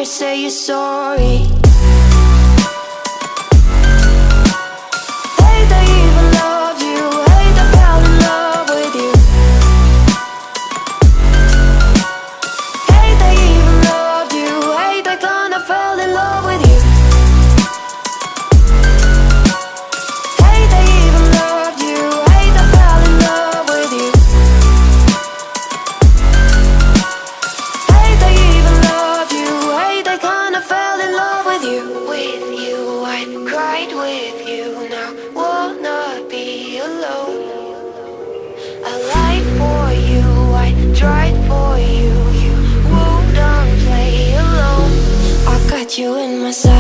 say you're sorry. Hate I even loved you, hate I fell in love with you. Hate I even loved you, hate I kinda fell in love with you. Hate I even loved you, hate I fell in love with you. Hate I even loved you, hate I kinda fell in love with you. With you, I cried with you, now wanna be alone. I lied for you, I tried for you, you wouldn't play alone. I got you in my sight.